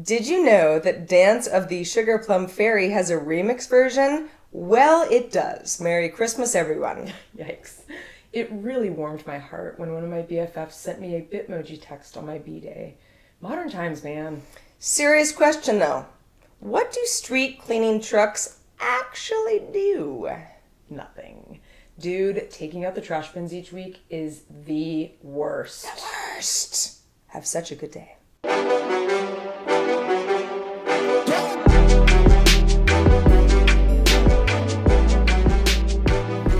Did you know that Dance of the Sugar Plum Fairy has a remix version? Well, it does. Merry Christmas, everyone. Yikes. It really warmed my heart when one of my BFFs sent me a Bitmoji text on my B-Day. Modern times, man. Serious question, though. What do street cleaning trucks actually do? Nothing. Dude, taking out the trash bins each week is the worst. The worst. Have such a good day.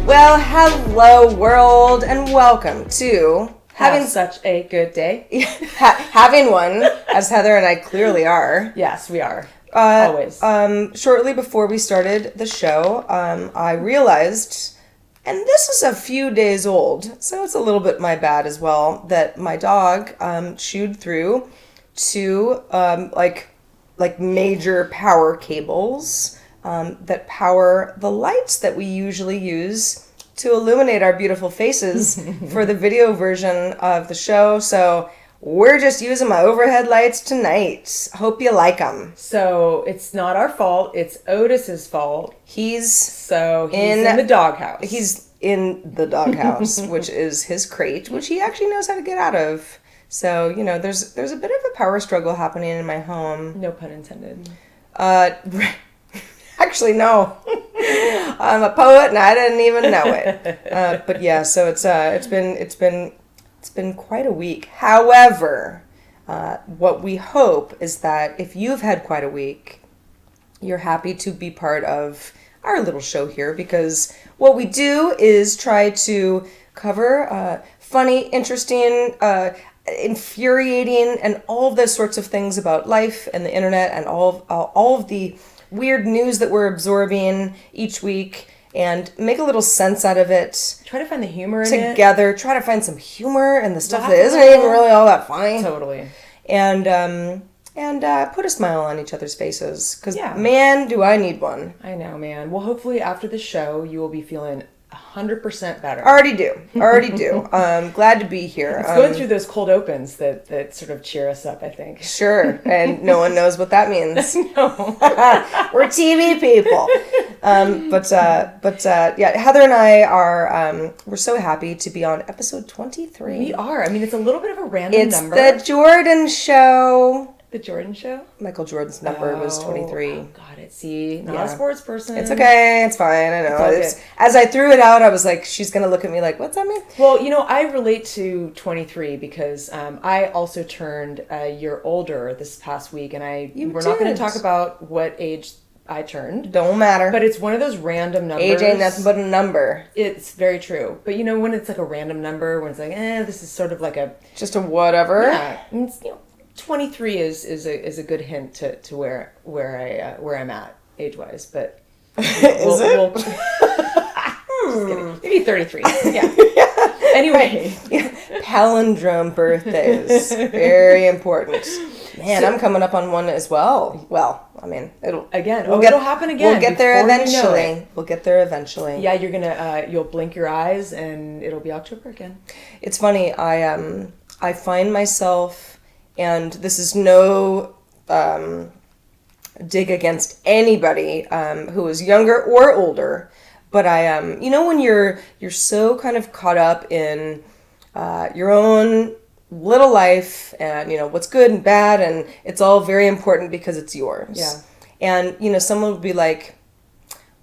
Well, hello world, and welcome to Having such a good day. having one, as Heather and I clearly are. Yes, we are. Always. Shortly before we started the show, I realized, and this is a few days old, so it's a little bit my bad as well, that my dog chewed through two like major power cables that power the lights that we usually use to illuminate our beautiful faces for the video version of the show. So we're just using my overhead lights tonight. Hope you like them. So it's not our fault. It's Otis's fault. He's in the doghouse. He's in the doghouse, which is his crate, which he actually knows how to get out of. So, you know, there's a bit of a power struggle happening in my home. No pun intended. Actually, no. I'm a poet and I didn't even know it. But yeah, so it's been quite a week. However, what we hope is that if you've had quite a week, you're happy to be part of our little show here, because what we do is try to cover funny, interesting, infuriating, and all of those sorts of things about life and the internet and all of the weird news that we're absorbing each week, and make a little sense out of it. Try to find the humor in it. Together, try to find some humor in the stuff that isn't even really all that funny. Totally. And put a smile on each other's faces, because man, do I need one. I know, man. Well, hopefully after the show, you will be feeling 100% better. Already do. Glad to be here. It's going through those cold opens that sort of cheer us up, I think. Sure, and no one knows what that means. No. We're TV people. Yeah, Heather and I are, we're so happy to be on episode 23. We are. I mean, it's a little bit of a random number. It's the Jordan Show. The Jordan Show? Michael Jordan's number was 23. Oh, got it. See, not a sports person. It's okay. It's fine. I know. As I threw it out, I was like, she's going to look at me like, what's that mean? Well, you know, I relate to 23 because I also turned a year older this past week, and we're not going to talk about what age I turned. Don't matter. But it's one of those random numbers. Age ain't nothing but a number. It's very true. But you know, when it's like a random number, when it's like, this is sort of like just a whatever. Yeah. It's, 23 is a good hint to where I'm at age wise, but is it? Just kidding. Maybe 33. Yeah. Anyway, palindrome birthdays, very important. Man, I'm coming up on one as well. Well, I mean, it'll happen again. We'll get there eventually. We'll get there eventually. Yeah, you'll blink your eyes and it'll be October again. It's funny. I find myself. And this is no dig against anybody who is younger or older, but I when you're so kind of caught up in your own little life and what's good and bad, and it's all very important because it's yours. Yeah. And someone would be like,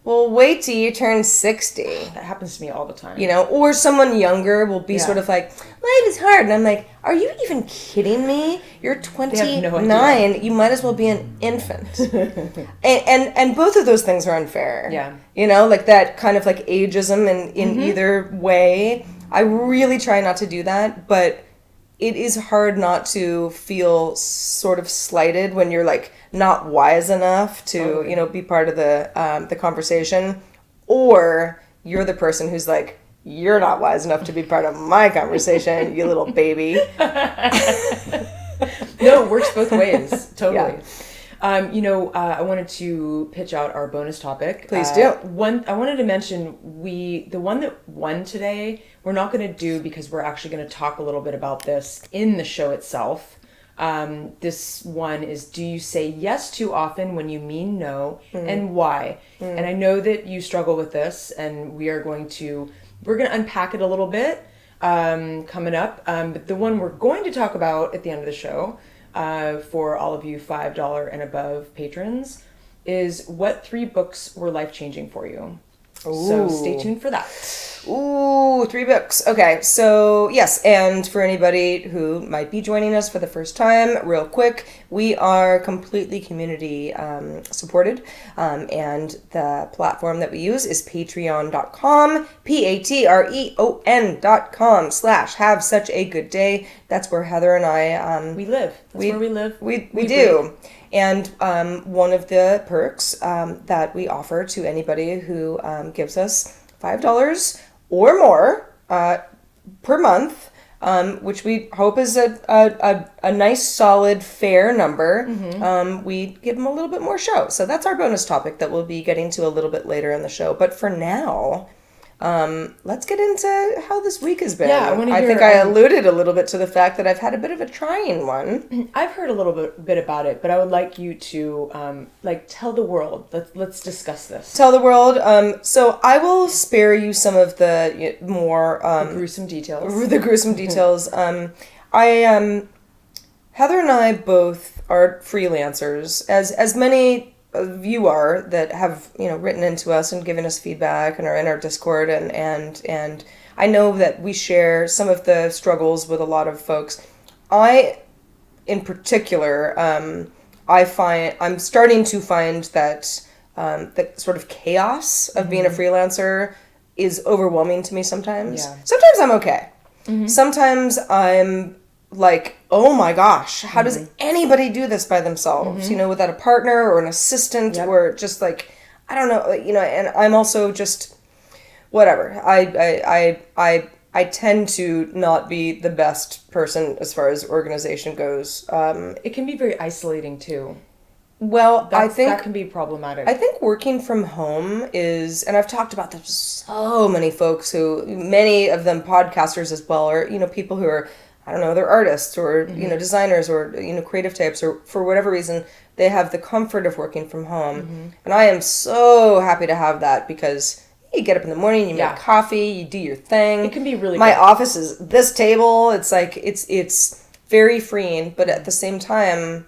well, wait till you turn 60. That happens to me all the time. Or someone younger will be sort of like, life is hard. And I'm like, are you even kidding me? You're 29. No, you might as well be an infant. and both of those things are unfair. Yeah. Like that kind of like ageism in either way. I really try not to do that, but it is hard not to feel sort of slighted when you're like not wise enough to, be part of the conversation, or you're the person who's like, you're not wise enough to be part of my conversation, you little baby. No, it works both ways. Totally. Yeah. I wanted to pitch out our bonus topic. Please do. I wanted to mention the one that won today, we're not going to do because we're actually going to talk a little bit about this in the show itself. This one is, do you say yes too often when you mean no, and why? And I know that you struggle with this, and we're going to unpack it a little bit coming up. But the one we're going to talk about at the end of the show, for all of you $5 and above patrons, is what 3 books were life-changing for you. Ooh. So stay tuned for that. Ooh, 3 books. Okay, so yes, and for anybody who might be joining us for the first time, real quick, we are completely community supported, and the platform that we use is patreon.com, patreon.com/have such a good day. That's where Heather and I we live. That's where we live. We do. And one of the perks that we offer to anybody who gives us $5 or more per month, which we hope is a nice, solid, fair number, we give them a little bit more show. So that's our bonus topic that we'll be getting to a little bit later in the show. But for now, let's get into how this week has been. Yeah, I think I alluded a little bit to the fact that I've had a bit of a trying one. I've heard a little bit about it, but I would like you to tell the world. Let's discuss this. Tell the world. So I will spare you some of the more gruesome details. The gruesome details. Heather and I both are freelancers, as many of you are that have written into us and given us feedback and are in our Discord, and I know that we share some of the struggles with a lot of folks. In particular, I'm starting to find that the sort of chaos of being a freelancer is overwhelming to me sometimes. Yeah. Sometimes I'm okay. Sometimes I'm like, oh my gosh, how does anybody do this by themselves? Without a partner or an assistant, or just like, I don't know, and I'm also just, whatever. I tend to not be the best person as far as organization goes. It can be very isolating too. Well, I think that can be problematic. I think working from home is, and I've talked about this with so many folks many of them podcasters as well, or, people who are, I don't know, they're artists or, designers or, creative types, or for whatever reason, they have the comfort of working from home. And I am so happy to have that, because you get up in the morning, you make coffee, you do your thing. It can be really My good. office is this table. It's like, it's very freeing, but at the same time,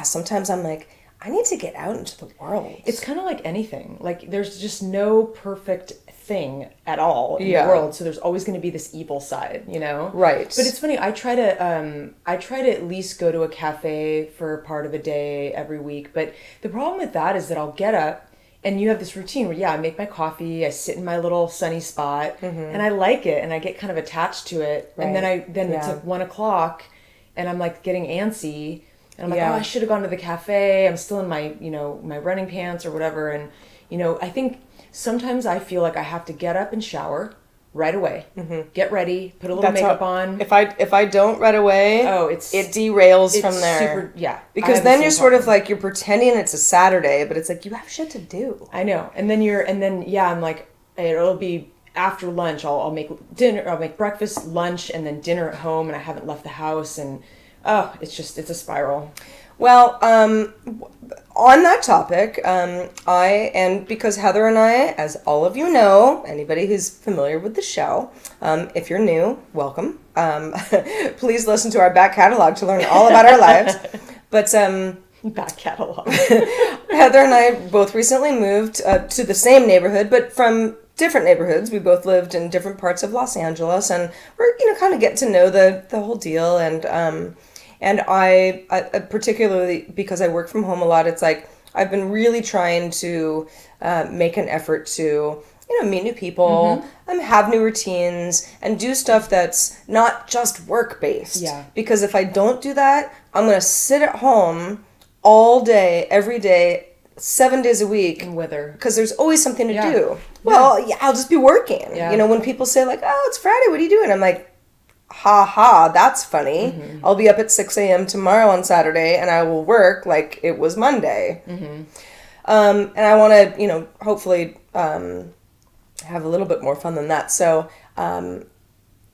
sometimes I'm like, I need to get out into the world. It's kind of like anything. Like, there's just no perfect thing at all in the world, so there's always going to be this evil side, Right. But it's funny, I try to at least go to a cafe for part of a day every week, but the problem with that is that I'll get up and you have this routine where I make my coffee, I sit in my little sunny spot, and I like it, and I get kind of attached to it. Right. And then it's like 1:00 and I'm like getting antsy, and I'm like, oh, I should have gone to the cafe. I'm still in my, my running pants or whatever. And, I think sometimes I feel like I have to get up and shower right away. Get ready, put a little makeup on. If I don't right away, it derails from there. Because then you're sort of like, you're pretending it's a Saturday, but it's like, you have shit to do. I know. And then I'm like, it'll be after lunch. I'll make dinner, I'll make breakfast, lunch, and then dinner at home, and I haven't left the house, and it's a spiral. Well, on that topic, because Heather and I, as all of you know, anybody who's familiar with the show, if you're new, welcome. Please listen to our back catalog to learn all about our lives. But back catalog. Heather and I both recently moved to the same neighborhood, but from different neighborhoods. We both lived in different parts of Los Angeles, and we're kind of getting to know the whole deal. And I particularly because I work from home a lot, it's like I've been really trying to make an effort to meet new people, have new routines, and do stuff that's not just work based. Yeah. Because if I don't do that, I'm gonna sit at home all day, every day, 7 days a week. And wither. Because there's always something to do. Well, I'll just be working. Yeah. When people say like, oh, it's Friday, what are you doing? I'm like, ha ha, that's funny. I'll be up at 6 a.m. tomorrow on Saturday, and I will work like it was Monday. And I want to, hopefully have a little bit more fun than that. So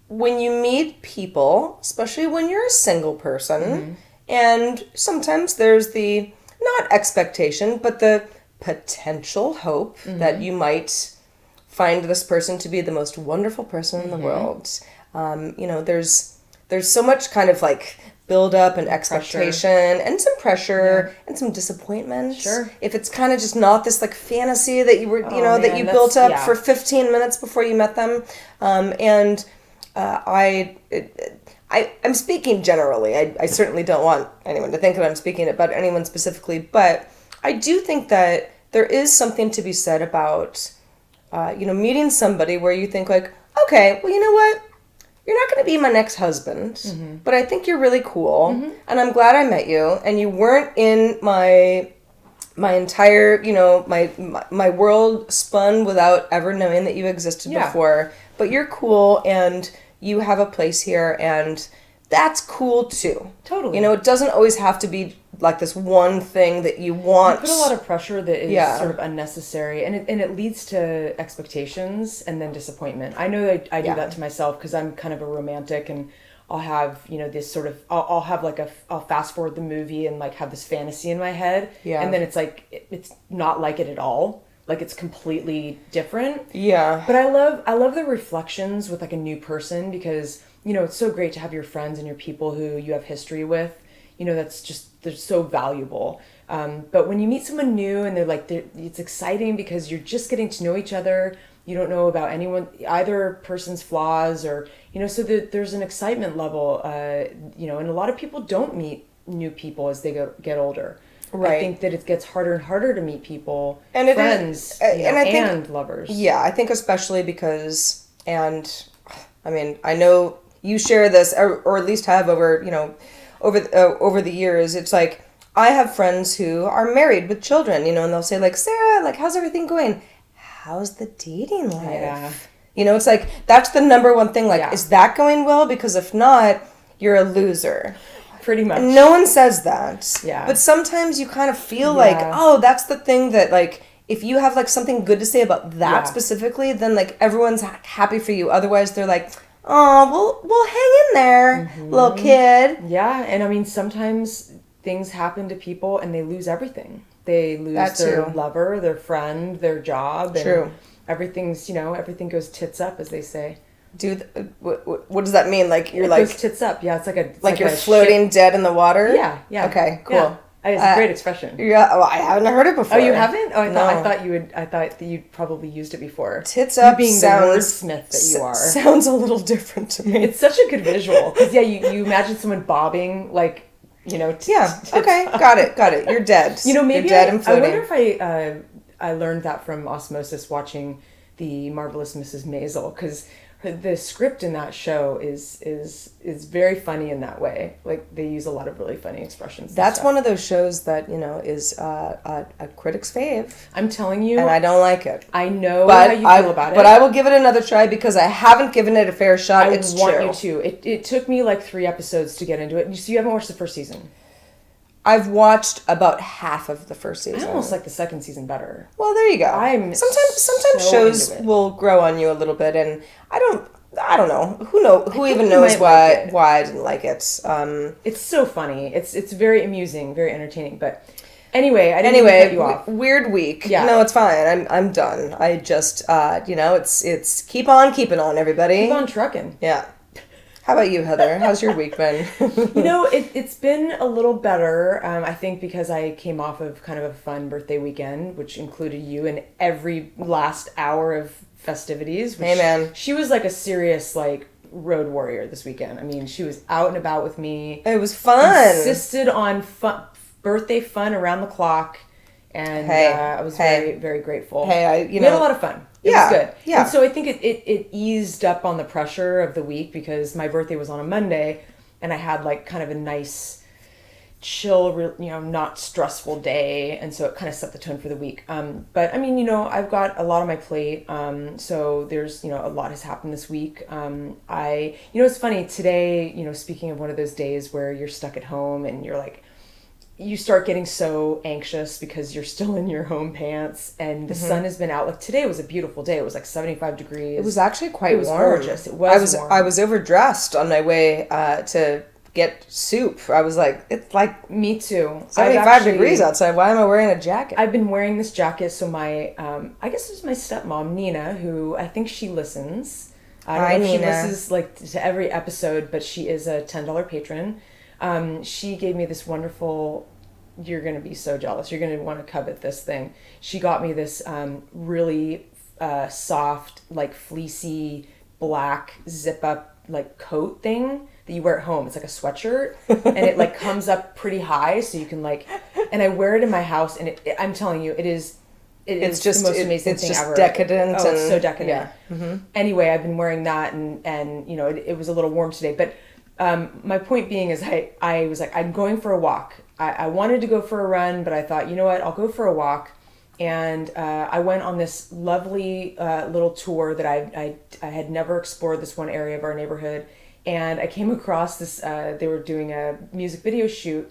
when you meet people, especially when you're a single person, And sometimes there's the, not expectation, but the potential hope that you might find this person to be the most wonderful person in the world. There's so much kind of like build up and expectation and some pressure and some disappointment. Sure. If it's kind of just not this like fantasy that you were, that man, you built up yeah. for 15 minutes before you met them. I'm speaking generally. I certainly don't want anyone to think that I'm speaking about anyone specifically, but I do think that there is something to be said about, meeting somebody where you think like, okay, well, you know what? You're not going to be my next husband, but I think you're really cool, and I'm glad I met you, and you weren't in my entire, my world spun without ever knowing that you existed before, but you're cool, and you have a place here, and that's cool too. Totally. It doesn't always have to be like this one thing that you want. You put a lot of pressure that is sort of unnecessary, and it leads to expectations and then disappointment. I know that I do that to myself because I'm kind of a romantic, and I'll have this sort of I'll have like I'll fast forward the movie and like have this fantasy in my head, and then it's like it's not like it at all. Like it's completely different. Yeah. But I love the reflections with like a new person because it's so great to have your friends and your people who you have history with. They're so valuable. But when you meet someone new and it's exciting because you're just getting to know each other. You don't know about either person's flaws or, so there's an excitement level, and a lot of people don't meet new people as they get older. Right. I think that it gets harder and harder to meet people, and friends, and lovers. Yeah, I think especially because, I know you share this, or at least have over the years. It's like I have friends who are married with children, and they'll say like, Sarah, like, how's everything going? How's the dating life? Yeah. It's like that's the number one thing. Like, is that going well? Because if not, you're a loser. Pretty much. No one says that. Yeah. But sometimes you kind of feel like, oh, that's the thing that, like, if you have, like, something good to say about that specifically, then, like, everyone's happy for you. Otherwise, they're like, oh, we'll hang in there, little kid. Yeah, and, sometimes things happen to people and they lose everything. They lose their lover, their friend, their job. And everything's, everything goes tits up, as they say. Dude, what does that mean? Like you're like tits up? Yeah, it's like you're floating ship. Dead in the water. Yeah. Okay, cool. Yeah. It's a great expression. Yeah, well, I haven't heard it before. Oh, you haven't? Oh, I thought you would. I thought that you'd probably used it before. Tits up, being the wordsmith that you are, sounds a little different to me. It's such a good visual because you imagine someone bobbing like Yeah. Okay, got it. You're dead. Maybe you're dead and floating. I wonder if I learned that from osmosis watching the Marvelous Mrs. Maisel because the script in that show is very funny in that way. Like they use a lot of really funny expressions. That's one of those shows that is a critic's fave. I'm telling you, and I don't like it. I know how you feel about it, but I will give it another try because I haven't given it a fair shot. I want you to. It took me like 3 episodes to get into it. So you haven't watched the first season? I've watched about half of the first season. I almost like the second season better. Well, there you go. Sometimes so shows will grow on you a little bit, and I don't know. Who even knows why I didn't like it. It's so funny. It's very amusing, very entertaining. But anyway, I didn't cut you off. Weird week. Yeah. No, it's fine. I'm done. I just it's keep on keeping on, everybody. Keep on trucking. Yeah. How about you, Heather? How's your week been? It's been a little better, I think, because I came off of kind of a fun birthday weekend, which included you in every last hour of festivities. Hey, man. She was like a serious, like, road warrior this weekend. I mean, she was out and about with me. It was fun. Insisted on birthday fun around the clock, and I was very, very grateful. We had a lot of fun. It was good. Yeah. And so I think it eased up on the pressure of the week because my birthday was on a Monday and I had like kind of a nice, chill, not stressful day. And so it kind of set the tone for the week. But I mean, I've got a lot on my plate. So there's, a lot has happened this week. It's funny today, speaking of one of those days where you're stuck at home and you're like, you start getting so anxious because you're still in your home pants and the sun has been out. Like today was a beautiful day. It was like 75 degrees. It was actually quite warm. It was gorgeous. It was warm. I was overdressed on my way to get soup. I was like, it's like Me too. 75 degrees outside. Why am I wearing a jacket? I've been wearing this jacket. So my, I guess it's my stepmom, Nina, who I think she listens. I don't know if she listens like to every episode, but she is a $10 patron. She gave me this wonderful, you're going to be so jealous. You're going to want to covet this thing. She got me this really soft, like fleecy, black zip up like coat thing that you wear at home. It's like a sweatshirt and it like comes up pretty high so you can like, and I wear it in my house and I'm telling you, it's just the most amazing thing ever. It's just decadent. Oh, it's so decadent. Yeah. Mm-hmm. Anyway, I've been wearing that and you know, it was a little warm today, but my point being is I was like, I'm going for a walk. I wanted to go for a run, but I thought, you know what, I'll go for a walk. And I went on this lovely little tour that I had never explored this one area of our neighborhood. And I came across this, they were doing a music video shoot.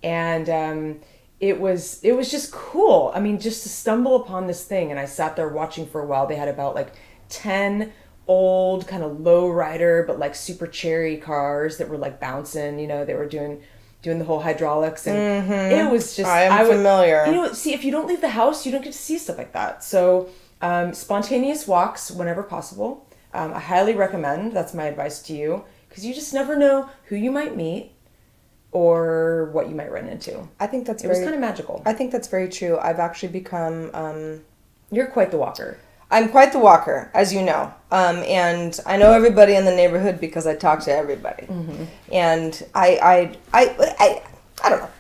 And it was just cool. I mean, just to stumble upon this thing. And I sat there watching for a while. They had about like 10 old kind of low rider, but like super cherry cars that were like bouncing, you know, they were doing the whole hydraulics and it was just, I am familiar. You know, see, if you don't leave the house, you don't get to see stuff like that. So, spontaneous walks whenever possible. I highly recommend, that's my advice to you, because you just never know who you might meet or what you might run into. I think it was kind of magical. I think that's very true. I've actually become, You're quite the walker. I'm quite the walker, as you know. And I know everybody in the neighborhood because I talk to everybody. Mm-hmm. And I don't know.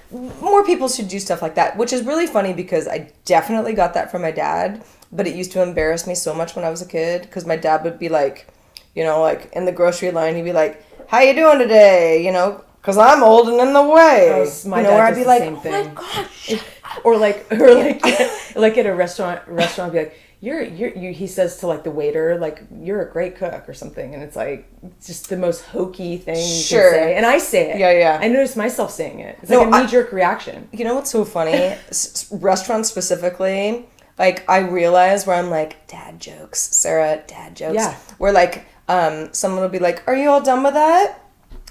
More people should do stuff like that, which is really funny because I definitely got that from my dad. But it used to embarrass me so much when I was a kid because my dad would be like, you know, like in the grocery line, he'd be like, "How you doing today?" You know, because I'm old and in the way. Oh, my dad I'd be like, "Oh my gosh," or like at a restaurant, I'd be like, You're he says to like the waiter, like, "You're a great cook" or something, and it's like just the most hokey thing you can say, and I say it. Yeah. I notice myself saying it. It's like a knee-jerk reaction. You know what's so funny? Restaurants specifically, like I realize where I'm like, dad jokes, Sarah, dad jokes. Yeah. Where like someone will be like, "Are you all done with that?"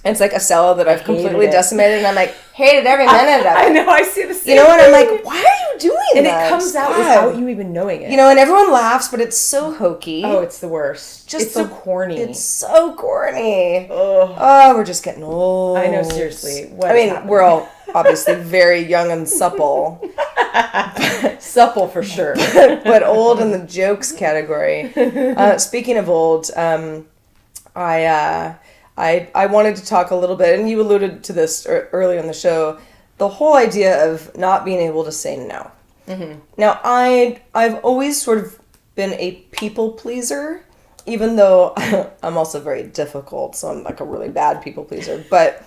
And it's like a salad that I've completely decimated, and I'm like, hated every minute of it. I know, I see the same You know, and I'm thing. like, why are you doing and that? And it comes out without you even knowing it. You know, and everyone laughs, but it's so hokey. Oh, it's the worst. It's so corny. It's so corny. Ugh. Oh, we're just getting old. I know, seriously. We're all obviously very young and supple. Supple for sure. But old in the jokes category. Speaking of old, I wanted to talk a little bit, and you alluded to this earlier in the show, the whole idea of not being able to say no. Mm-hmm. Now, I've always sort of been a people pleaser, even though I'm also very difficult, so I'm like a really bad people pleaser. But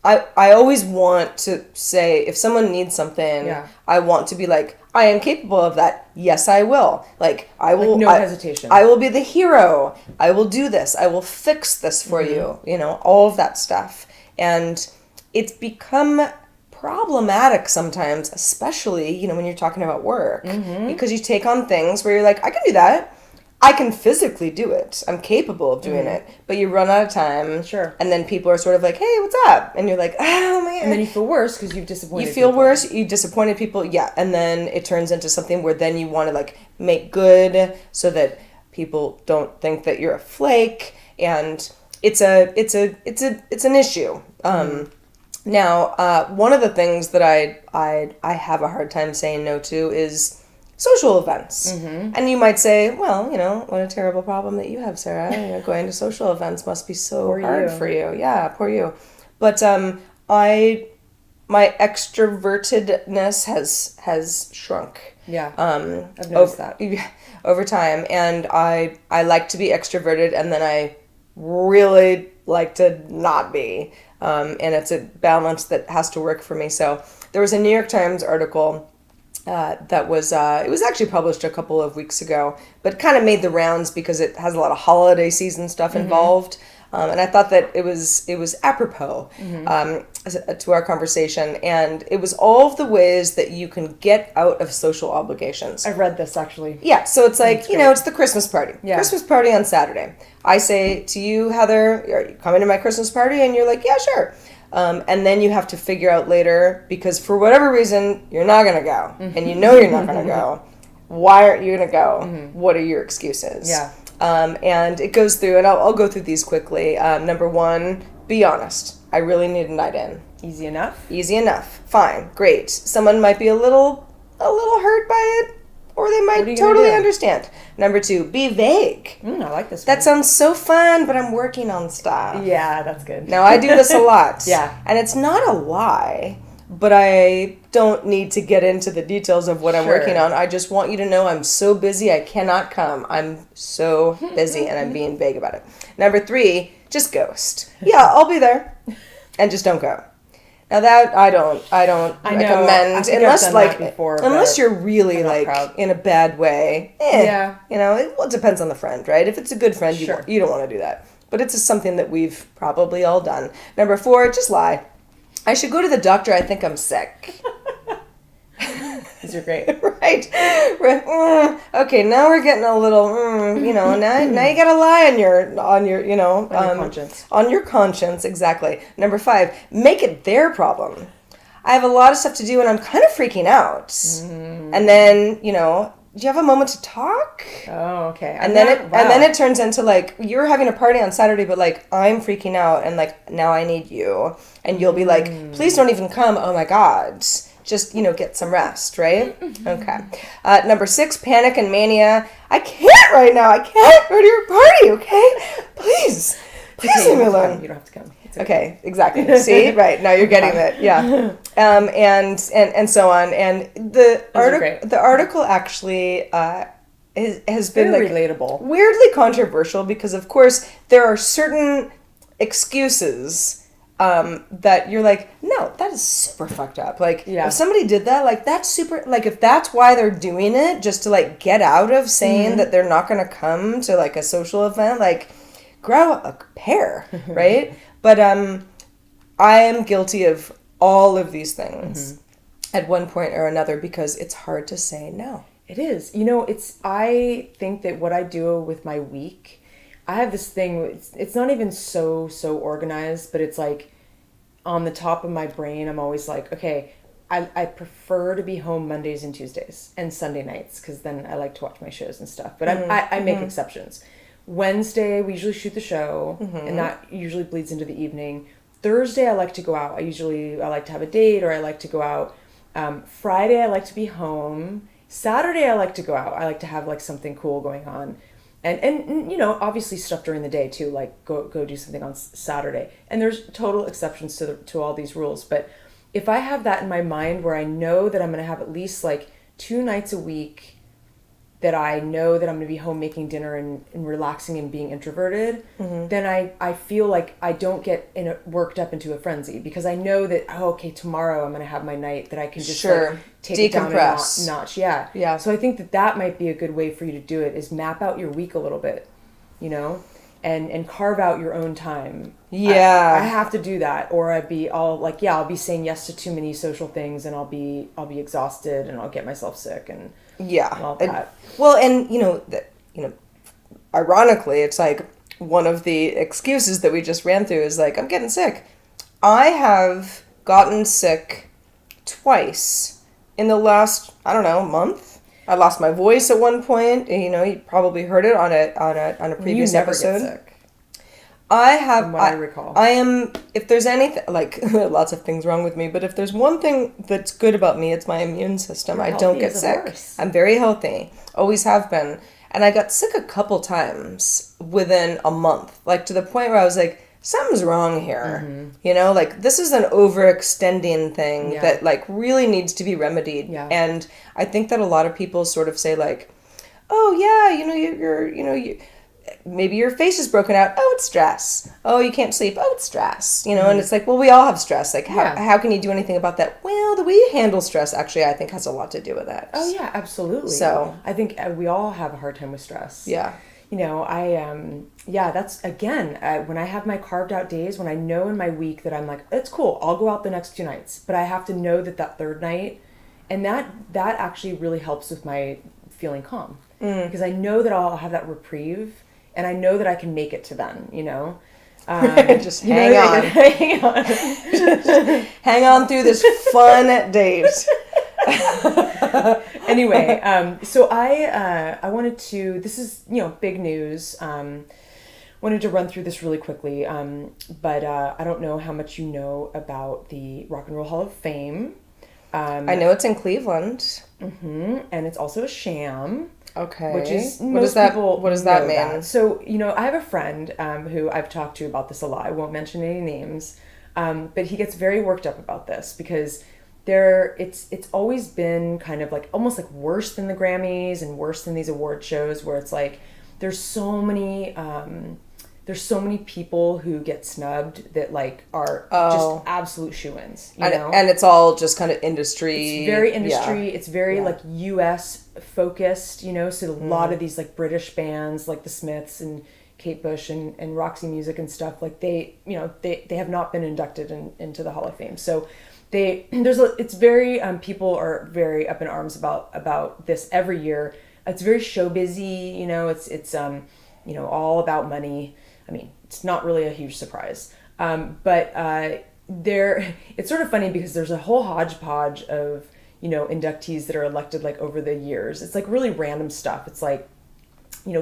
I always want to say, if someone needs something, I want to be like, I am capable of that. Yes, I will. Like, I will. Like no hesitation. I will be the hero. I will do this. I will fix this for you. You know, all of that stuff. And it's become problematic sometimes, especially, you know, when you're talking about work. Mm-hmm. Because you take on things where you're like, I can do that. I can physically do it. I'm capable of doing it. But you run out of time. Sure. And then people are sort of like, hey, what's up? And you're like, oh, man. And then you feel worse because you've disappointed people. You feel people. worse. You disappointed people. Yeah. And then it turns into something where then you want to like make good so that people don't think that you're a flake. And it's an issue. Now, one of the things that I have a hard time saying no to is social events. Mm-hmm. And you might say, well, you know, what a terrible problem that you have, Sarah. You know, going to social events must be so hard for you. Yeah, poor you. But my extrovertedness has shrunk. Yeah, I've noticed that. Over time. And I like to be extroverted, and then I really like to not be. And it's a balance that has to work for me. So there was a New York Times article that was it was actually published a couple of weeks ago, but kind of made the rounds because it has a lot of holiday season stuff involved. And I thought that it was apropos to our conversation, and it was all of the ways that you can get out of social obligations. I've read this actually. Yeah, so it's like, it's the Christmas party. Yeah. Christmas party on Saturday. I say to you, Heather, are you coming to my Christmas party? And you're like, yeah, sure. And then you have to figure out later, because for whatever reason, you're not going to go. And you know you're not going to go. Why aren't you going to go? What are your excuses? Yeah. And it goes through, and I'll go through these quickly. Number one, be honest. I really need a night in. Easy enough. Easy enough. Fine. Great. Someone might be a little hurt by it, or they might totally understand. Number two, be vague. I like this one. That sounds so fun, but I'm working on stuff. Yeah, that's good. Now, I do this a lot. Yeah. And it's not a lie, but I don't need to get into the details of what I'm working on. I just want you to know I'm so busy, I cannot come. I'm so busy, and I'm being vague about it. Number three, just ghost. Yeah, I'll be there. And just don't go. Now that I don't recommend, unless you're really in a bad way. It depends on the friend, right? If it's a good friend, you don't want to do that. But it's just something that we've probably all done. Number four, just lie. I should go to the doctor. I think I'm sick. These are great. Right. Okay, now we're getting a little, now you gotta lie on your conscience. On your conscience, exactly. Number five, make it their problem. I have a lot of stuff to do and I'm kind of freaking out. And then, do you have a moment to talk? Oh, okay. And then it turns into like, you're having a party on Saturday, but like, I'm freaking out and like, now I need you. And you'll be like, please don't even come. Oh my God. Just, get some rest, right? Okay. Number six, panic and mania. I can't right now. I can't go to your party, okay? Please leave me alone. You don't have to come. Okay, exactly. See? Right. Now you're getting it. Yeah. And so on. And the article actually has been very relatable. Weirdly controversial because, of course, there are certain excuses that you're like, no, that is super fucked up. Like, if somebody did that, like, that's super, like, if that's why they're doing it, just to, like, get out of saying that they're not going to come to, like, a social event, like, grow a pair, right? But I am guilty of all of these things at one point or another because it's hard to say no. It is. I think that what I do with my week, I have this thing, it's not even so organized, but it's like on the top of my brain, I'm always like, okay, I prefer to be home Mondays and Tuesdays and Sunday nights because then I like to watch my shows and stuff. But I make exceptions. Wednesday, we usually shoot the show, and that usually bleeds into the evening. Thursday, I like to go out. I like to have a date or I like to go out. Friday, I like to be home. Saturday, I like to go out. I like to have like something cool going on. And obviously stuff during the day too, like go do something on Saturday. And there's total exceptions to all these rules. But if I have that in my mind where I know that I'm going to have at least like 2 nights a week that I know that I'm going to be home making dinner and relaxing and being introverted, then I feel like I don't get worked up into a frenzy because I know that, tomorrow I'm going to have my night that I can just take it down a notch. Yeah. Yeah. So I think that might be a good way for you to do it is map out your week a little bit, and carve out your own time. Yeah. I have to do that or I'll be saying yes to too many social things and I'll be exhausted and I'll get myself sick and all that. Ironically, it's like one of the excuses that we just ran through is like, I'm getting sick. I have gotten sick twice in the last, month. I lost my voice at one point. You probably heard it on a previous episode. Get sick. I have, from what I recall. I am, if there's anything, like, lots of things wrong with me, but if there's one thing that's good about me, it's my immune system. I don't get sick. I'm very healthy. Always have been. And I got sick a couple times within a month, like to the point where I was like, something's wrong here. Like this is an overextending thing that like really needs to be remedied. Yeah. And I think that a lot of people sort of say like, oh yeah, you're maybe your face is broken out. Oh, it's stress. Oh, you can't sleep. Oh, it's stress. And it's like, well, we all have stress. Like, how can you do anything about that? Well, the way you handle stress, actually, I think has a lot to do with that. Oh, yeah, absolutely. So I think we all have a hard time with stress. Yeah. that's again, when I have my carved out days, when I know in my week that I'm like, it's cool, I'll go out the next 2 nights, but I have to know that third night, and that actually really helps with my feeling calm, because I know that I'll have that reprieve, and I know that I can make it to then, Just hang on. Just hang on through this fun date. Anyway, so I wanted to, this is, big news. Wanted to run through this really quickly, but I don't know how much you know about the Rock and Roll Hall of Fame. I know it's in Cleveland. And it's also a sham. Okay. Which is, what does that mean? That. So, I have a friend who I've talked to about this a lot. I won't mention any names, but he gets very worked up about this because it's always been kind of like almost like worse than the Grammys and worse than these award shows where it's like there's so many people who get snubbed that like are just absolute shoo-ins, and it's all just kind of industry. It's very industry. Yeah. It's very like U.S. focused, so a lot of these like British bands like the Smiths and Kate Bush and Roxy Music and stuff, like they have not been inducted into the Hall of Fame. So it's very people are very up in arms about this every year. It's very show busy, it's all about money. I mean, it's not really a huge surprise. But it's sort of funny because there's a whole hodgepodge of, inductees that are elected like over the years. It's like really random stuff. It's like,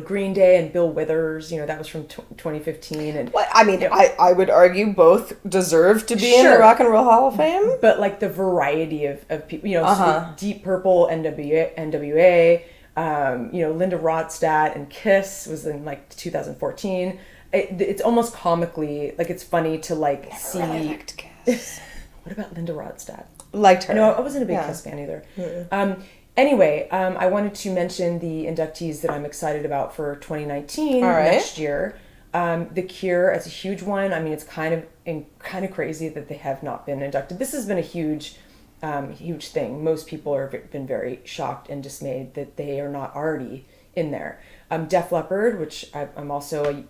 Green Day and Bill Withers, that was from 2015. And well, I mean, I would argue both deserve to be in the Rock and Roll Hall of Fame. But like the variety of people, so Deep Purple, NWA, Linda Ronstadt and Kiss was in like 2014. It's almost comically, like it's funny to like Never see. Really liked Kiss. What about Linda Ronstadt? Liked her. No, I wasn't a big Kiss fan either. Anyway, I wanted to mention the inductees that I'm excited about for 2019 next year. The Cure is a huge one. I mean, it's kind of crazy that they have not been inducted. This has been a huge thing. Most people have been very shocked and dismayed that they are not already in there. Def Leppard, which I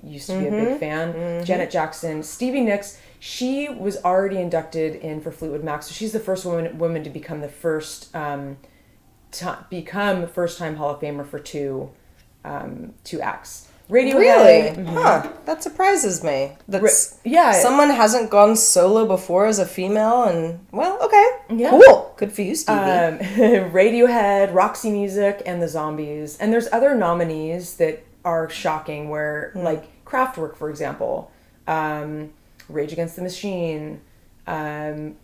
used to be a big fan. Janet Jackson, Stevie Nicks. She was already inducted in for Fleetwood Mac, so she's the first woman to become the first first-time Hall of Famer for two acts. Radiohead. Really? That surprises me. Someone hasn't gone solo before as a female, and well, okay, cool, good for you, Stevie. Radiohead, Roxy Music, and the Zombies, and there's other nominees that are shocking. Where like Kraftwerk, for example, Rage Against the Machine, Shaka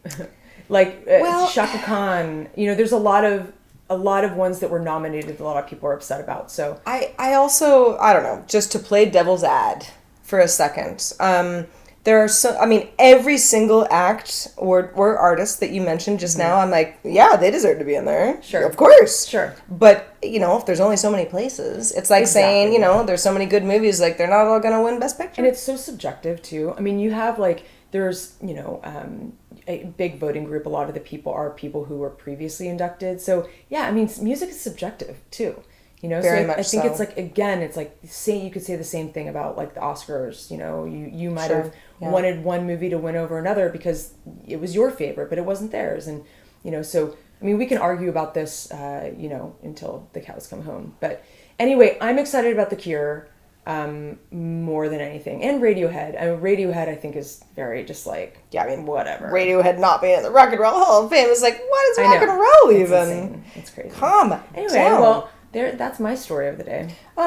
Khan. There's a lot of ones that were nominated that a lot of people are upset about. So I also, I don't know, just to play devil's ad for a second. There are every single act or artist that you mentioned just now, I'm like, yeah, they deserve to be in there. Sure. Of course. Sure. But, if there's only so many places, it's like saying, there's so many good movies, like they're not all going to win Best Picture. And it's so subjective too. I mean, you have like, there's, a big voting group. A lot of the people are people who were previously inducted. So yeah, I mean, music is subjective too. Very much I think so. It's like, again, it's like you could say the same thing about like the Oscars. You might have wanted one movie to win over another because it was your favorite, but it wasn't theirs. And so I mean, we can argue about this, until the cows come home. But anyway, I'm excited about The Cure. More than anything, and Radiohead. Radiohead, I think, is very just like whatever. Radiohead not being in the Rock and Roll Hall of Fame is like, what is rock and roll even? It's insane. It's crazy. Calm anyway, down. Well, that's my story of the day. Well,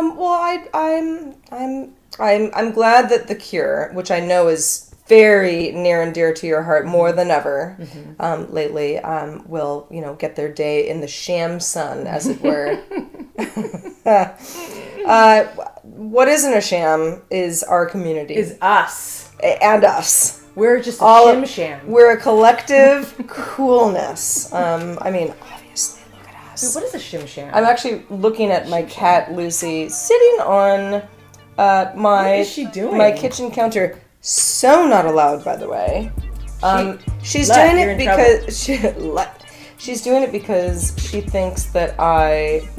I'm glad that The Cure, which I know is very near and dear to your heart more than ever, lately, will get their day in the sham sun, as it were. What isn't a sham is our community. Is us. And us. We're just a sham. We're a collective coolness. Obviously, look at us. Wait, what is a shim sham? I'm actually looking at my cat, Lucy, sitting on my... What is she doing? My kitchen counter. So not allowed, by the way. She's Let, doing it because... She's doing it because she thinks that I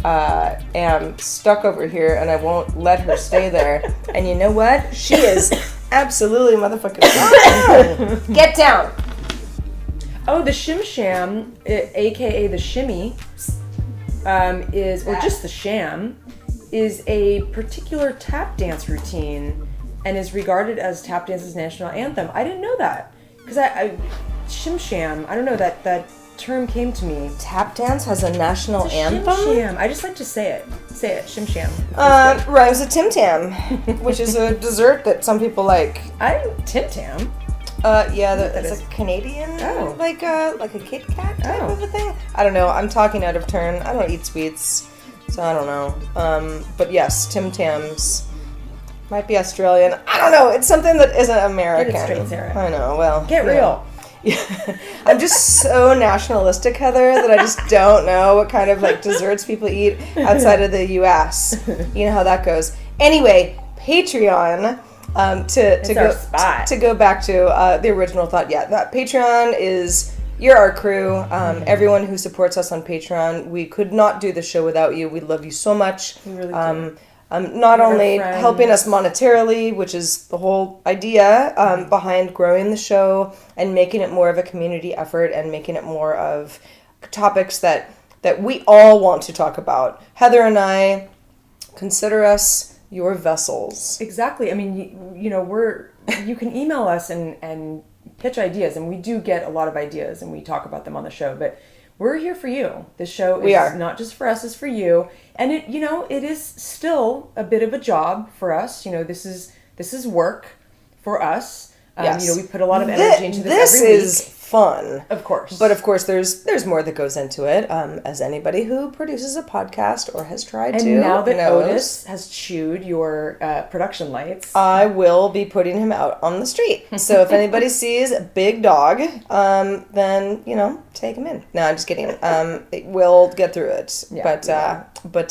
am stuck over here and I won't let her stay there. And you know what? She is absolutely motherfucking get down. Oh, the Shim Sham, aka the Shimmy, is, or just the Sham, is a particular tap dance routine and is regarded as tap dance's national anthem. I didn't know that. Because Shim Sham, I don't know, that term came to me. Tap dance has a national anthem? Shim Sham. I just like to say it. Say it, Shim Sham. Rhymes with Tim Tam, which is a dessert that some people like. Tim Tam? Yeah, it's a Canadian, like a Kit Kat type of a thing. I don't know. I'm talking out of turn. I don't eat sweets, so I don't know. But yes, Tim Tams might be Australian. I don't know. It's something that isn't American. Get it straight, Sarah. I know. Well, get real. Yeah. I'm just so nationalistic, Heather, that I just don't know what kind of like desserts people eat outside of the U.S. You know how that goes. Anyway, Patreon. To go back to the original thought, that Patreon is, you're our crew. Everyone who supports us on Patreon, we could not do the show without you. We love you so much. We really do. Not only helping us monetarily, which is the whole idea behind growing the show and making it more of a community effort and making it more of topics that we all want to talk about. Heather and I consider us your vessels. Exactly. I mean, you can email us and pitch ideas, and we do get a lot of ideas, and we talk about them on the show, but we're here for you. This show is not just for us, it's for you. And it is still a bit of a job for us. This is work for us. Yes. We put a lot of energy into this every week. This is fun. Of course. But of course there's more that goes into it, as anybody who produces a podcast or has tried to. And now that knows. Otis has chewed your production lights, I will be putting him out on the street. So if anybody sees a big dog, then, take him in. No, I'm just kidding. We'll get through it. Yeah, but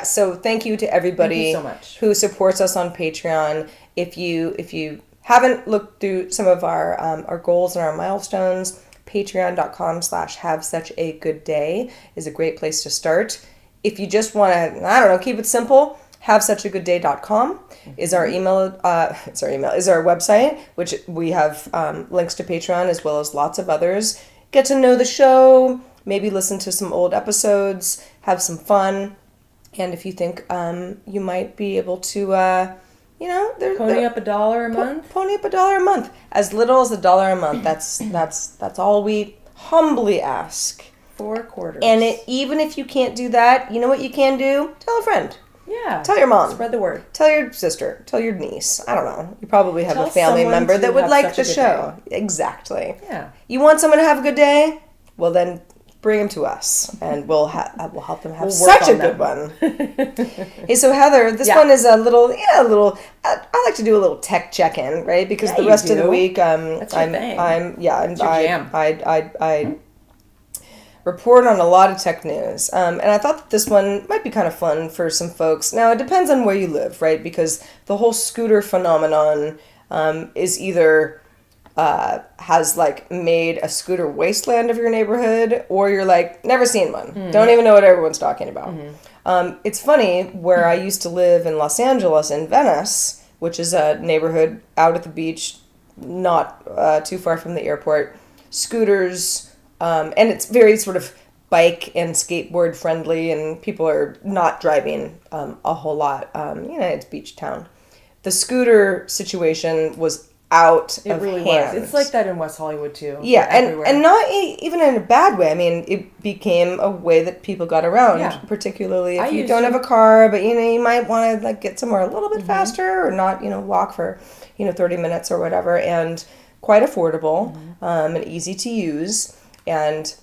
so thank you to everybody so much. Who supports us on Patreon. If you haven't looked through some of our goals and our milestones, patreon.com/havesuchagoodday is a great place to start. If you just want to, keep it simple, havesuchagoodday.com is our email. Is our website, which we have links to Patreon as well as lots of others. Get to know the show, maybe listen to some old episodes, have some fun, and if you think you might be able to. Pony up $1 a month. Pony up $1 a month, as little as $1 a month. That's all we humbly ask. 4 quarters. And even if you can't do that, you know what you can do? Tell a friend. Yeah. Tell your mom. Spread the word. Tell your sister. Tell your niece. I don't know. You probably have a family member that would like the show. Exactly. Yeah. You want someone to have a good day? Well, then bring them to us, and we'll help them have such a good one. Hey, so Heather, this one is a little. I like to do a little tech check-in, right? Because the rest of the week, That's your thing. I report on a lot of tech news, and I thought that this one might be kind of fun for some folks. Now, it depends on where you live, right? Because the whole scooter phenomenon is either. Has made a scooter wasteland of your neighborhood, or you're never seen one. Don't even know what everyone's talking about. It's funny, where I used to live in Los Angeles, in Venice, which is a neighborhood out at the beach, not too far from the airport, scooters, and it's very sort of bike and skateboard friendly, and people are not driving a whole lot. It's beach town. The scooter situation was out of hand. It's like that in West Hollywood too. Yeah, and not even in a bad way. I mean, it became a way that people got around, particularly if you don't have a car, but you might want to get somewhere a little bit faster, or not, walk for 30 minutes or whatever, and quite affordable, and easy to use, and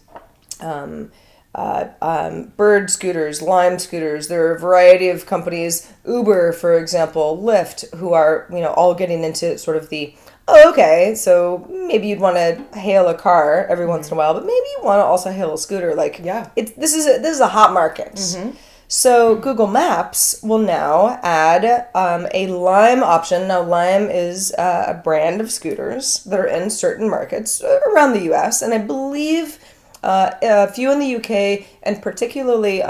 Bird scooters, Lime scooters. There are a variety of companies, Uber, for example, Lyft, who are, all getting into sort of the, so maybe you'd want to hail a car every once in a while, but maybe you want to also hail a scooter. This is a hot market. So Google Maps will now add a Lime option. Now, Lime is a brand of scooters that are in certain markets around the U.S., and I believe A few in the UK, and particularly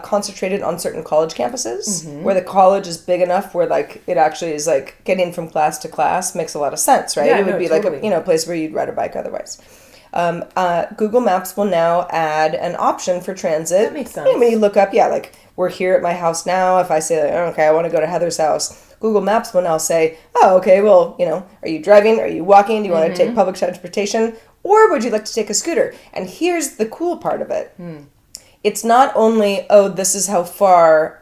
concentrated on certain college campuses, where the college is big enough where like it actually is like getting from class to class makes a lot of sense, right? Yeah, It would no, be totally. like a place where you'd ride a bike otherwise. Google Maps will now add an option for transit. That makes sense. Yeah, when you look up, like we're here at my house now. If I say, like, okay, I want to go to Heather's house, Google Maps will now say, oh, okay, well, are you driving? Are you walking? Do you want to take public transportation? Or would you like to take a scooter? And here's the cool part of it. It's not only, oh, this is how far,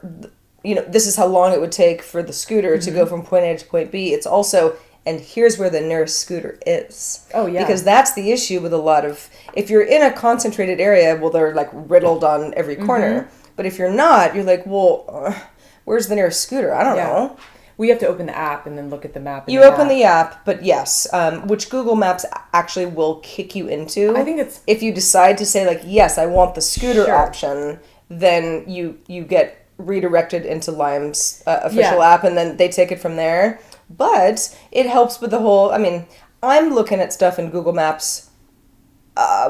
this is how long it would take for the scooter to go from point A to point B. It's also, and here's where the nearest scooter is. Oh, yeah. Because that's the issue with a lot of, if you're in a concentrated area, well, they're like riddled on every corner. But if you're not, you're like, well, where's the nearest scooter? I don't know. We have to open the app and then look at the map. You open the app, but yes, which Google Maps actually will kick you into. I think it's... If you decide to say, like, yes, I want the scooter Sure. option, then you get redirected into Lime's official app, and then they take it from there. But it helps with the whole... I mean, I'm looking at stuff in Google Maps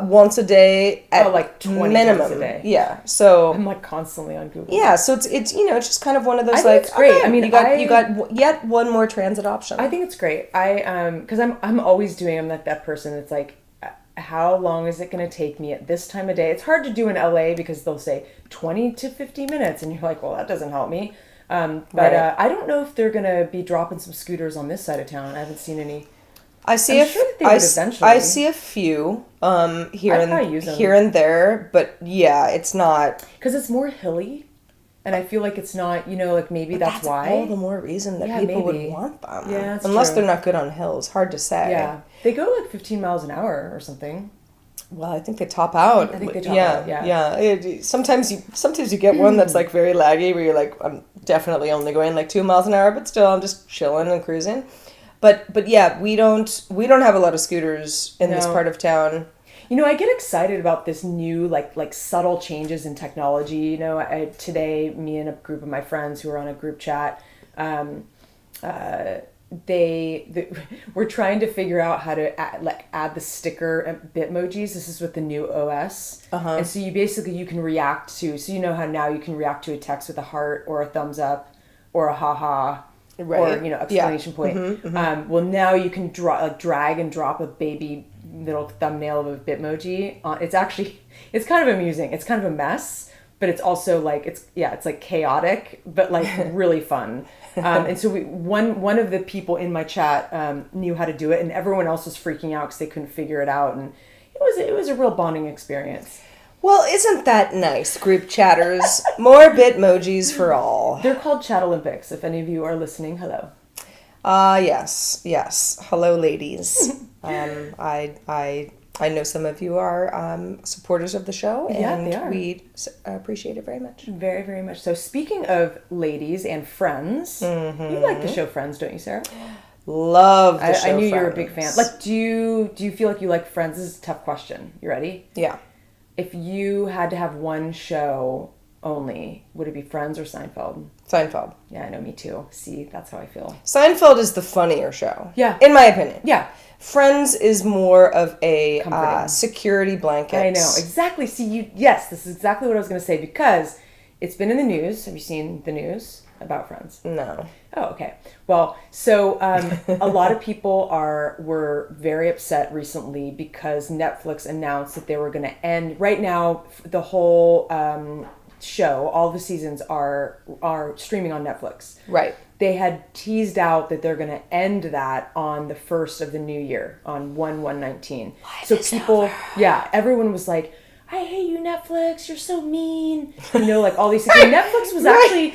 once a day at like 20 minimum. times a day. Yeah, so... I'm like constantly on Google. Yeah, so it's it's just kind of one of those I think like it's great. okay, I mean, you got yet one more transit option. I think it's great. Because I'm always doing. I'm like that person that's like, how long is it going to take me at this time of day? It's hard to do in LA because they'll say 20 to 50 minutes, and you're like, well, that doesn't help me. But Right. I don't know if they're going to be dropping some scooters on this side of town. I haven't seen any. I see I'm sure that they would eventually. I see a few here I'd probably use them. here and there, but yeah, it's not. Because it's more hilly, and I feel like it's not. Like maybe that's why. all the more reason that Yeah, people maybe. would want them. Yeah, that's unless true. they're not good on hills. Hard to say. Yeah, they go like 15 miles an hour or something. Well, I think they top out. I think they top out, yeah. Yeah. Sometimes you get one that's like very laggy, where you're like, I'm definitely only going like 2 miles an hour, but still I'm just chilling and cruising. But yeah, we don't have a lot of scooters in this No. part of town. I get excited about this new like subtle changes in technology. Today, me and a group of my friends who are on a group chat, we're trying to figure out how to add the sticker and Bitmojis. This is with the new OS, and so you can react to. So how now you can react to a text with a heart or a thumbs up or a haha. Right. Or exclamation point. Well, now you can drag and drop a baby little thumbnail of a Bitmoji. It's kind of amusing. It's kind of a mess, but it's also like it's like chaotic, but like really fun. And so one of the people in my chat knew how to do it, and everyone else was freaking out because they couldn't figure it out, and it was a real bonding experience. Well, isn't that nice, group chatters? More Bitmojis for all. They're called Chat Olympics. If any of you are listening, hello. Yes. Hello, ladies. I know some of you are supporters of the show, and Yeah, they are. we appreciate it very much. Very, very much so. Speaking of ladies and friends, you like the show Friends, don't you, Sarah? Love the show. I knew you were a big Friends. fan. Like, do you feel like you like Friends? This is a tough question. You ready? Yeah. If you had to have one show only, would it be Friends or Seinfeld? Seinfeld. Yeah, I know, me too. See, that's how I feel. Seinfeld is the funnier show. Yeah. In my opinion. Yeah. Friends is more of a Comforting. security blanket. I know, exactly. See, yes, this is exactly what I was going to say because it's been in the news. Have you seen the news about Friends? No. Oh, okay. Well, so a lot of people were very upset recently because Netflix announced that they were going to end. Right now, the whole show, all the seasons are streaming on Netflix. Right. They had teased out that they're going to end that on the 1st of the new year, on 1/1/19. So people, everyone was like, I hate you, Netflix. You're so mean. Like all these things. And Netflix was actually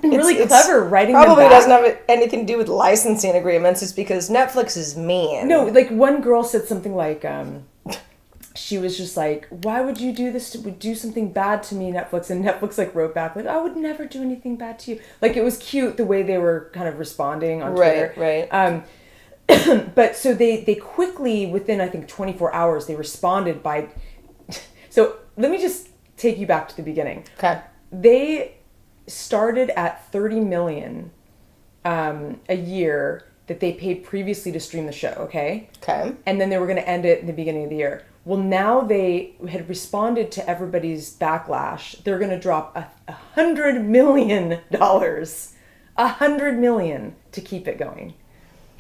really clever writing them probably back. doesn't have anything to do with licensing agreements. It's because Netflix is mean. No, like one girl said something like, she was just like, why would you do this? Would do something bad to me, Netflix? And Netflix like wrote back like, I would never do anything bad to you. Like it was cute the way they were kind of responding on Twitter. Right. But so they quickly, within I think 24 hours, they responded by. So let me just take you back to the beginning. Okay. They started at $30 million a year that they paid previously to stream the show. Okay. Okay. And then they were going to end it in the beginning of the year. Well, now they had responded to everybody's backlash. They're going to drop $100 million, $100 million to keep it going.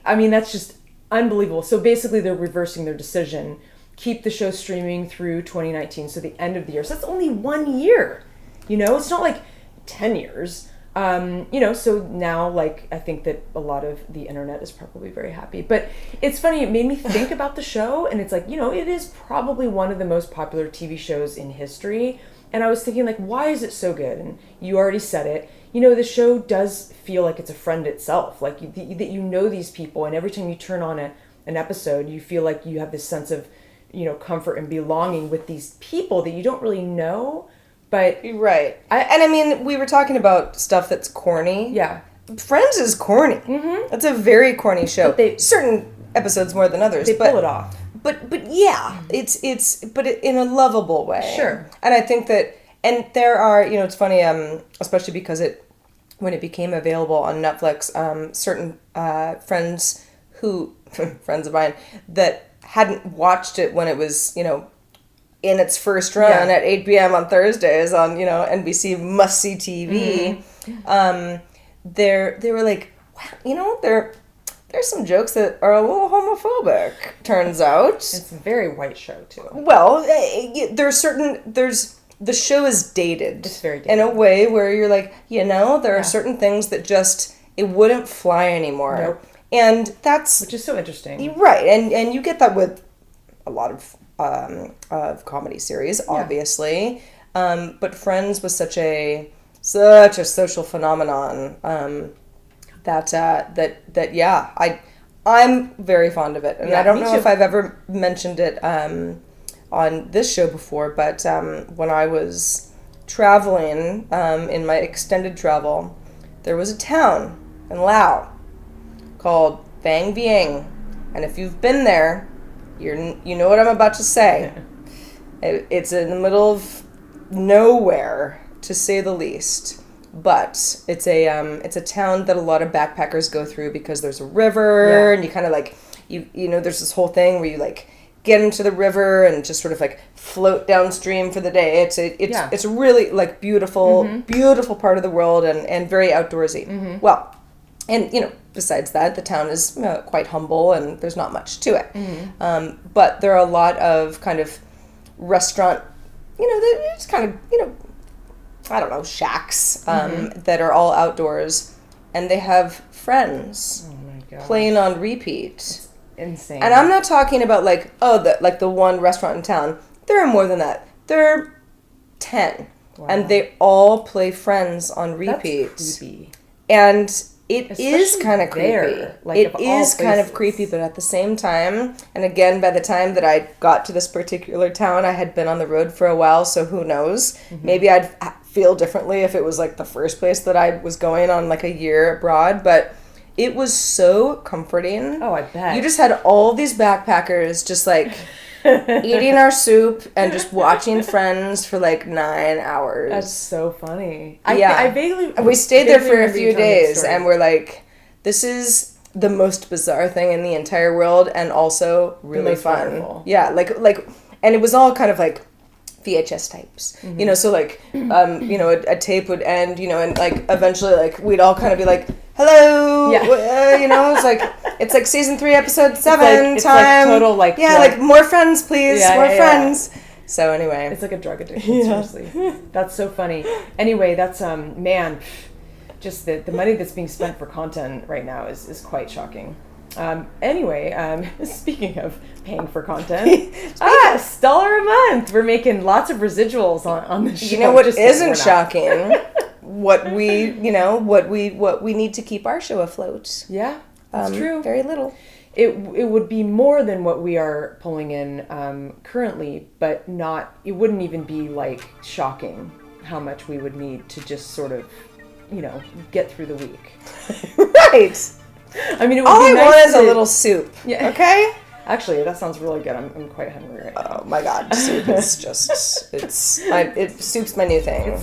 I mean, that's just unbelievable. So basically, they're reversing their decision. Keep the show streaming through 2019, so the end of the year. So that's only 1 year. You know, it's not like 10 years. You know, so now, like, I think that a lot of the internet is probably very happy. But it's funny, it made me think about the show, and it's like, you know, it is probably one of the most popular TV shows in history. And I was thinking, like, why is it so good? And you already said it. You know, the show does feel like it's a friend itself. Like, that you know these people, and every time you turn on an episode, you feel like you have this sense of, you know, comfort and belonging with these people that you don't really know. But right. I mean, we were talking about stuff that's corny. Yeah. Friends is corny. Mm-hmm. That's a very corny show. Certain episodes more than others. They pull it off. But yeah, it's but in a lovable way. Sure. And I think that, and there are, you know, it's funny, especially because when it became available on Netflix, certain friends friends of mine that hadn't watched it when it was, you know, in its first run at 8 p.m. on Thursdays on, you know, NBC must-see TV, they were like, wow, you know, there's some jokes that are a little homophobic, turns out. It's a very white show, too. Well, the show is dated. It's very dated. In a way where you're like, you know, there are certain things that just, it wouldn't fly anymore. Nope. And that's... Which is so interesting. Right, and you get that with a lot of comedy series, obviously. But Friends was such a social phenomenon that I'm very fond of it, and I don't know if I've ever mentioned it on this show before, but when I was traveling in my extended travel, there was a town in Laos called Vang Vieng, and if you've been there, you know what I'm about to say. It's in the middle of nowhere, to say the least. But it's a town that a lot of backpackers go through because there's a river, and you kind of like you know there's this whole thing where you like get into the river and just sort of like float downstream for the day. It's a really like beautiful part of the world and very outdoorsy. Mm-hmm. Well, and you know, besides that, the town is quite humble and there's not much to it. Mm-hmm. But there are a lot of kind of restaurant, you know, it's kind of, you know, I don't know, shacks that are all outdoors, and they have Friends playing on repeat. It's insane. And I'm not talking about like the one restaurant in town. There are more than that. There are 10, and they all play Friends on repeat. That's creepy. And it Especially is kind of creepy. Like, it is kind of creepy, but at the same time, and again, by the time that I got to this particular town, I had been on the road for a while, so who knows? Mm-hmm. Maybe I'd feel differently if it was like the first place that I was going on like a year abroad, but it was so comforting. Oh, I bet. You just had all these backpackers just like eating our soup and just watching Friends for like 9 hours. That's so funny. We stayed there for a few days and we're like, this is the most bizarre thing in the entire world and also really fun. Wonderful. Yeah, like, and it was all kind of like VHS types, you know, so like, you know, a tape would end, you know, and like eventually like we'd all kind of be like, hello, you know, it's like season 3, episode 7 it's time. like total like like more Friends, please, more Friends. So anyway, it's like a drug addiction. Seriously, that's so funny. Anyway, that's man, just the money that's being spent for content right now is quite shocking. Anyway, speaking of paying for content, $1 a month. We're making lots of residuals on the show. You know what isn't shocking? What we need to keep our show afloat. Yeah, that's true. Very little. It would be more than what we are pulling in currently, but not. It wouldn't even be like shocking how much we would need to just sort of, you know, get through the week. Right. I mean, it would all be I nice want is a little soup. Yeah. Okay. Actually, that sounds really good. I'm quite hungry right now. Oh my god, soup is just soup's my new thing.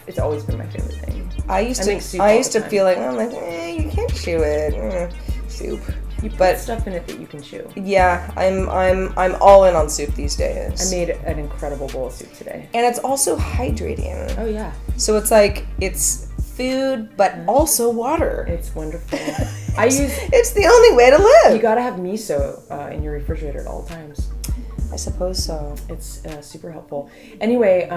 It's always been my favorite thing. I used to feel like, I'm like, you can't chew it. Soup. You put But stuff in it that you can chew. yeah, I'm all in on soup these days. I made an incredible bowl of soup today. And it's also hydrating. Oh yeah. So it's like it's food but also water. It's wonderful. It's the only way to live. You gotta have miso in your refrigerator at all times. I suppose so. It's super helpful. Anyway,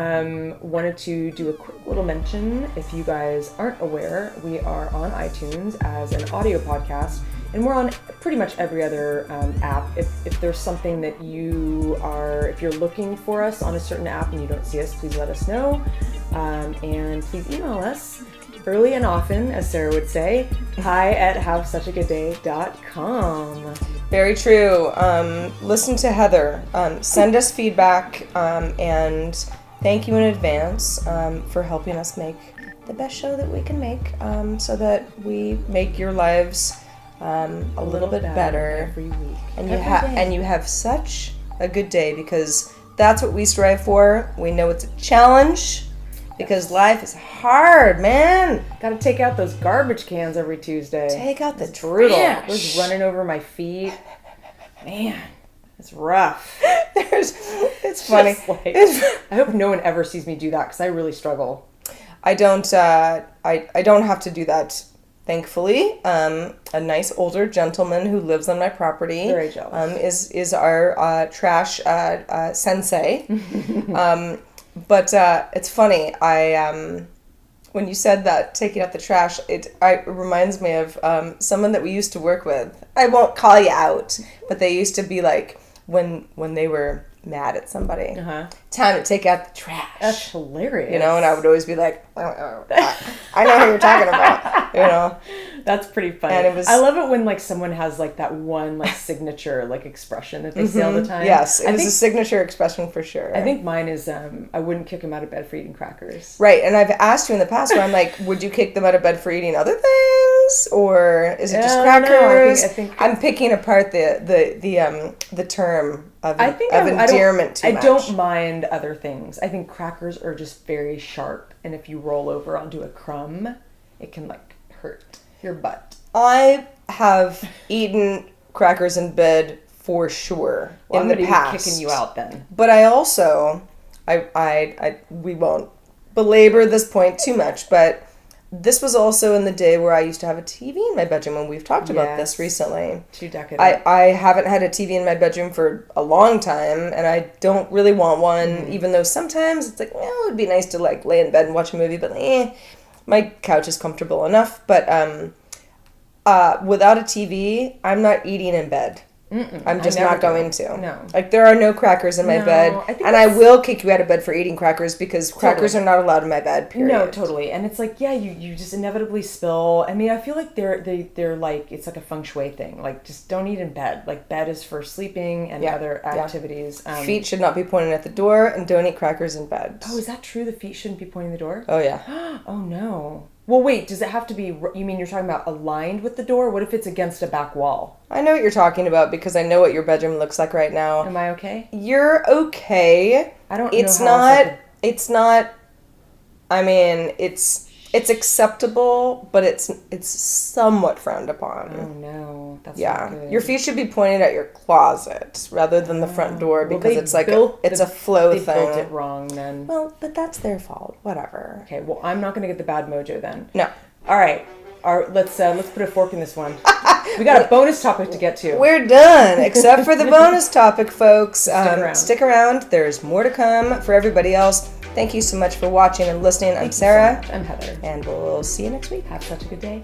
wanted to do a quick little mention. If you guys aren't aware, we are on iTunes as an audio podcast, and we're on pretty much every other app. If there's something that if you're looking for us on a certain app and you don't see us, please let us know. And please email us early and often, as Sarah would say, hi@havesuchagooday.com. Very true. Listen to Heather. Send us feedback, and thank you in advance for helping us make the best show that we can make, so that we make your lives a little bit better every week. And you have such a good day, because that's what we strive for. We know it's a challenge. Because life is hard, man. Gotta take out those garbage cans every Tuesday. Take out the trash. It was running over my feet. Man, it's rough. It's funny. I hope no one ever sees me do that, because I really struggle. I don't have to do that, thankfully. A nice older gentleman who lives on my property. Very jealous. Is our trash sensei. But it's funny. When you said that, taking out the trash, it reminds me of someone that we used to work with. I won't call you out, but they used to be like, when they were mad at somebody, time to take out the trash. That's hilarious. And I would always be like, I know who you're talking about. That's pretty funny. And I love it when like someone has like that one like signature like expression that they say all the time. Yes, it was a signature expression for sure. I think mine is I wouldn't kick him out of bed for eating crackers. Right, and I've asked you in the past where I'm like, would you kick them out of bed for eating other things, or is it just crackers? I think I'm picking apart the term of endearment too much. I don't mind other things. I think crackers are just very sharp, and if you roll over onto a crumb, it can like hurt your butt. I have eaten crackers in bed for sure in the past. Be kicking you out then. But I also, we won't belabor this point too much, but this was also in the day where I used to have a TV in my bedroom, and we've talked about this recently. 2 decades. I haven't had a TV in my bedroom for a long time, and I don't really want one, even though sometimes it's like, well, it would be nice to like lay in bed and watch a movie, but my couch is comfortable enough. But without a TV, I'm not eating in bed. I'm just not going to. No. Like, there are no crackers in my bed. I will kick you out of bed for eating crackers, because crackers are not allowed in my bed, period. No, totally. And it's like, you just inevitably spill. I mean, I feel like they're like, it's like a feng shui thing. Like, just don't eat in bed. Like, bed is for sleeping and other activities. Feet should not be pointing at the door, and don't eat crackers in bed. Oh, is that true? The feet shouldn't be pointing the door? Oh, yeah. Oh, no. Well, wait, does it have to be, you mean you're talking about aligned with the door? What if it's against a back wall? I know what you're talking about, because I know what your bedroom looks like right now. Am I okay? You're okay. I don't it's know how it's not, I mean, it's acceptable, but it's somewhat frowned upon. Oh, no. That's not good. Your feet should be pointed at your closet rather than the front door, because it's like it's a flow thing. They built it wrong then. Well, but that's their fault. Whatever. Okay, well, I'm not going to get the bad mojo then. No. All right. Let's put a fork in this one. We got a bonus topic to get to. We're done, except for the bonus topic, folks. Stick around. There's more to come for everybody else. Thank you so much for watching and listening. I'm Sarah. I'm Heather. And we'll see you next week. Have such a good day.